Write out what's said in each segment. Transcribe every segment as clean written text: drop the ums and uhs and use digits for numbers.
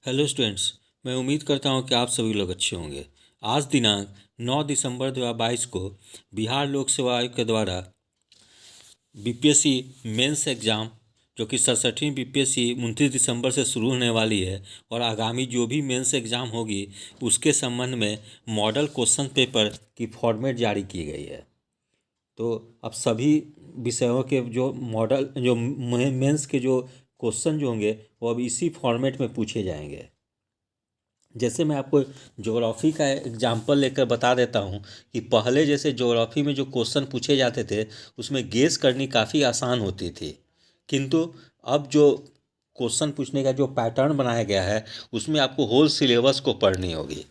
Hello students. मैं उम्मीद करता हूं कि आप सभी लोग अच्छे होंगे। आज दिनांक 9 दिसंबर 2022 को बिहार लोक सेवा आयोग के द्वारा बीपीएससी मेंस एग्ज़ाम जो कि 67वीं बीपीएससी 29 दिसंबर से शुरू होने वाली है और आगामी जो भी मेंस एग्ज़ाम होगी उसके संबंध में मॉडल क्वेश्चन पेपर की फॉर्मेट जारी की गई है। तो अब सभी विषयों के जो मॉडल जो मेंस के जो क्वेश्चन जो होंगे वो अब इसी फॉर्मेट में पूछे जाएंगे। जैसे मैं आपको ज्योग्राफी का एग्जांपल लेकर बता देता हूँ कि पहले जैसे ज्योग्राफी में जो क्वेश्चन पूछे जाते थे उसमें गेस करनी काफ़ी आसान होती थी, किंतु अब जो क्वेश्चन पूछने का जो पैटर्न बनाया गया है उसमें आपको होल सिलेबस को पढ़नी होगी।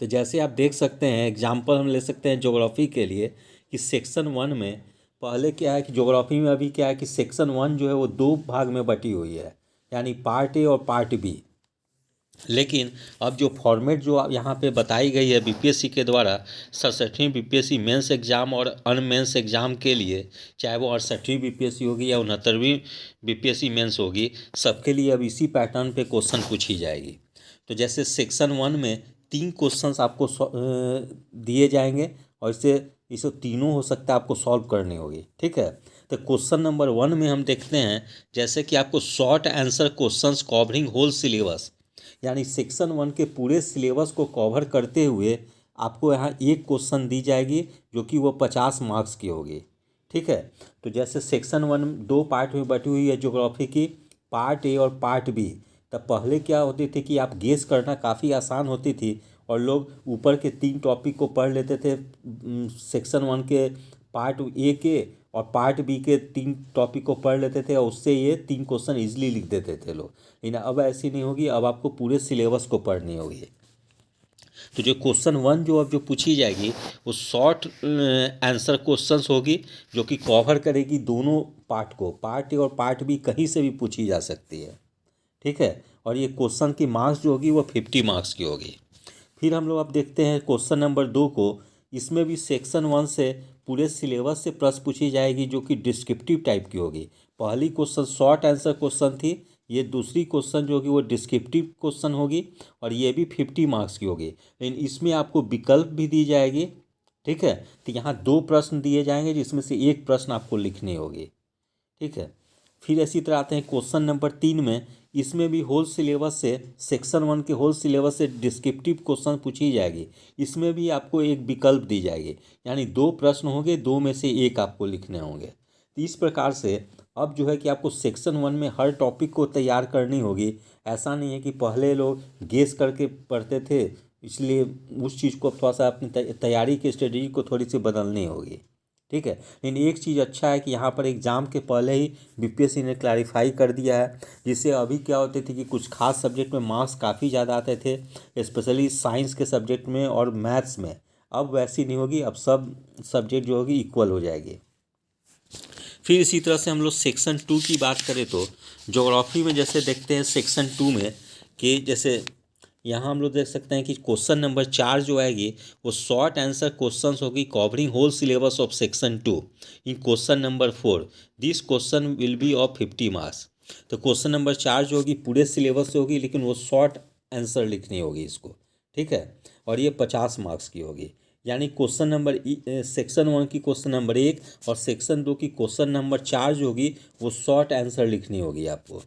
तो जैसे आप देख सकते हैं, एग्जाम्पल हम ले सकते हैं ज्योग्राफी के लिए कि सेक्शन 1 में पहले क्या है कि ज्योग्राफी में अभी क्या है कि सेक्शन 1 जो है वो दो भाग में बटी हुई है, यानी पार्ट ए और पार्ट बी। लेकिन अब जो फॉर्मेट जो यहाँ पे बताई गई है बीपीएससी के द्वारा 67वीं बीपीएससी मेंस एग्ज़ाम और अनमेंस एग्ज़ाम के लिए, चाहे वो 68वीं बीपीएससी होगी या 69वीं बीपीएससी मेंस होगी, सबके लिए अब इसी पैटर्न पे क्वेश्चन पूछी जाएगी। तो जैसे सेक्शन 1 में 3 क्वेश्चंस आपको दिए जाएंगे और इसे तीनों हो सकता है आपको सॉल्व करनी होगी। ठीक है, तो क्वेश्चन नंबर 1 में हम देखते हैं जैसे कि आपको short answer questions covering whole syllabus, यानी सेक्शन 1 के पूरे सिलेबस को कवर करते हुए आपको यहाँ एक क्वेश्चन दी जाएगी जो कि वो 50 मार्क्स की होगी। ठीक है, तो जैसे सेक्शन 1 दो पार्ट में बटी हुई है ज्योग्राफी की, पार्ट ए और पार्ट बी। तब पहले क्या होती थी कि आप गेस करना काफ़ी आसान होती थी और लोग ऊपर के 3 टॉपिक को पढ़ लेते थे, सेक्शन 1 के पार्ट ए के और पार्ट बी के 3 टॉपिक को पढ़ लेते थे और उससे ये 3 क्वेश्चन इजीली लिख देते थे लोग। लेकिन अब ऐसी नहीं होगी, अब आपको पूरे सिलेबस को पढ़नी होगी। तो जो क्वेश्चन 1 जो अब जो पूछी जाएगी वो शॉर्ट आंसर क्वेश्चंस होगी जो कि कवर करेगी दोनों पार्ट को, पार्ट ए और पार्ट बी कहीं से भी पूछी जा सकती है। ठीक है, और ये क्वेश्चन की मार्क्स जो होगी वो 50 मार्क्स की होगी। फिर हम लोग अब देखते हैं क्वेश्चन नंबर 2 को। इसमें भी सेक्शन 1 से पूरे सिलेबस से प्रश्न पूछी जाएगी जो कि डिस्क्रिप्टिव टाइप की होगी। पहली क्वेश्चन शॉर्ट आंसर क्वेश्चन थी, ये दूसरी क्वेश्चन जो होगी वो डिस्क्रिप्टिव क्वेश्चन होगी और ये भी 50 मार्क्स की होगी। लेकिन इसमें आपको विकल्प भी दी जाएगी। ठीक है, तो यहाँ दो प्रश्न दिए जाएंगे जिसमें से एक प्रश्न आपको लिखनी होगी। ठीक है, फिर इसी तरह आते हैं क्वेश्चन नंबर 3 में। इसमें भी होल सिलेबस से, सेक्शन 1 के होल सिलेबस से डिस्क्रिप्टिव क्वेश्चन पूछी जाएगी। इसमें भी आपको एक विकल्प दी जाएगी, यानी दो प्रश्न होंगे, दो में से एक आपको लिखने होंगे। तो इस प्रकार से अब जो है कि आपको सेक्शन 1 में हर टॉपिक को तैयार करनी होगी। ऐसा नहीं है कि पहले लोग गेस करके पढ़ते थे, इसलिए उस चीज़ को थोड़ा सा अपनी तैयारी की स्ट्रेटजी को थोड़ी सी बदलनी होगी। ठीक है, लेकिन एक चीज़ अच्छा है कि यहाँ पर एग्ज़ाम के पहले ही बीपीएससी ने क्लैरिफाई कर दिया है, जिससे अभी क्या होते थे कि कुछ खास सब्जेक्ट में मार्क्स काफ़ी ज़्यादा आते थे, स्पेशली साइंस के सब्जेक्ट में और मैथ्स में। अब वैसी नहीं होगी, अब सब सब्जेक्ट जो होगी इक्वल हो जाएगी। फिर इसी तरह से हम लोग सेक्शन 2 की बात करें तो ज्योग्राफी में जैसे देखते हैं सेक्शन 2 में कि जैसे यहाँ हम लोग देख सकते हैं कि क्वेश्चन नंबर 4 जो आएगी वो शॉर्ट आंसर क्वेश्चंस होगी covering whole syllabus of section 2 in question number 4। This question will be of 50 marks. तो क्वेश्चन नंबर 4 जो होगी पूरे सिलेबस से होगी, लेकिन वो शॉर्ट आंसर लिखनी होगी इसको। ठीक है, और ये 50 मार्क्स की होगी। यानी क्वेश्चन नंबर सेक्शन 1 की क्वेश्चन नंबर 1 और सेक्शन 2 की क्वेश्चन नंबर 4 जो होगी वो शॉर्ट आंसर लिखनी होगी आपको।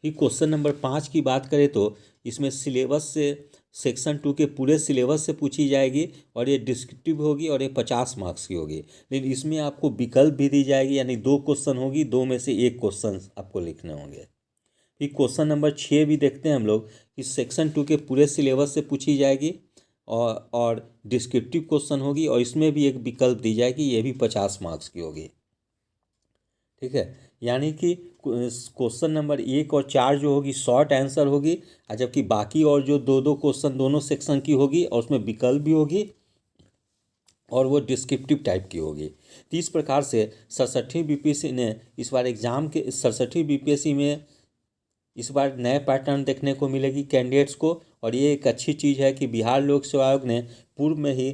फिर क्वेश्चन नंबर 5 की बात करें तो इसमें सिलेबस से, सेक्शन 2 के पूरे सिलेबस से पूछी जाएगी और ये डिस्क्रिप्टिव होगी और ये 50 मार्क्स की होगी। लेकिन इसमें आपको विकल्प भी दी जाएगी, यानी दो क्वेश्चन होगी, दो में से एक क्वेश्चन आपको लिखने होंगे। फिर क्वेश्चन नंबर 6 भी देखते हैं हम लोग कि सेक्शन 2 के पूरे सिलेबस से पूछी जाएगी और डिस्क्रिप्टिव क्वेश्चन होगी और इसमें भी एक विकल्प दी जाएगी, ये भी 50 मार्क्स की होगी। ठीक है, यानी कि क्वेश्चन नंबर 1 और 4 जो होगी शॉर्ट आंसर होगी, और जबकि बाकी और जो दो दो क्वेश्चन दोनों सेक्शन की होगी और उसमें विकल्प भी होगी और वो डिस्क्रिप्टिव टाइप की होगी। तो इस प्रकार से 67वीं बीपीएससी ने इस बार एग्ज़ाम के 67वीं बीपीएससी में इस बार नए पैटर्न देखने को मिलेगी कैंडिडेट्स को। और ये एक अच्छी चीज़ है कि बिहार लोक सेवा आयोग ने पूर्व में ही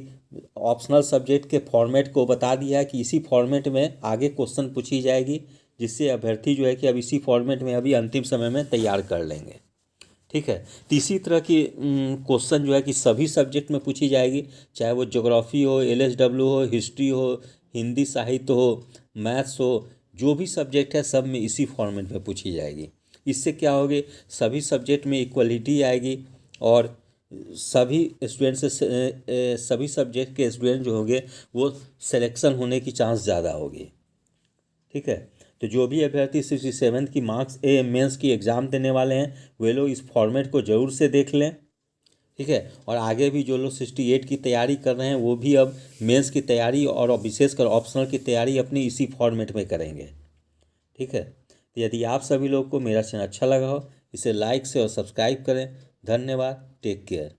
ऑप्शनल सब्जेक्ट के फॉर्मेट को बता दिया है कि इसी फॉर्मेट में आगे क्वेश्चन पूछी जाएगी। जिससे अभ्यर्थी जो है कि अब इसी फॉर्मेट में अभी अंतिम समय में तैयार कर लेंगे। ठीक है। तो इसी तरह की क्वेश्चन जो है कि सभी सब्जेक्ट में पूछी जाएगी, चाहे वो ज्योग्राफी हो, एलएसडब्ल्यू हो, हिस्ट्री हो, हिंदी साहित्य हो, मैथ्स हो, जो भी सब्जेक्ट है सब में इसी फॉर्मेट में पूछी जाएगी। इससे क्या होगी, सभी सब्जेक्ट में इक्वलिटी आएगी और सभी स्टूडेंट से सभी सब्जेक्ट के स्टूडेंट जो होंगे वो सिलेक्शन होने की चांस ज़्यादा होगी। ठीक है। तो जो भी अभ्यर्थी 67 की मार्क्स मेंस की एग्ज़ाम देने वाले हैं वे लोग इस फॉर्मेट को ज़रूर से देख लें। ठीक है। और आगे भी जो लोग 68 की तैयारी कर रहे हैं वो भी अब मेंस की तैयारी और विशेषकर ऑप्शनल की तैयारी अपनी इसी फॉर्मेट में करेंगे। ठीक है। तो यदि आप सभी लोग को मेरा चैनल अच्छा लगा हो, इसे लाइक से और सब्सक्राइब करें। धन्यवाद। Take care.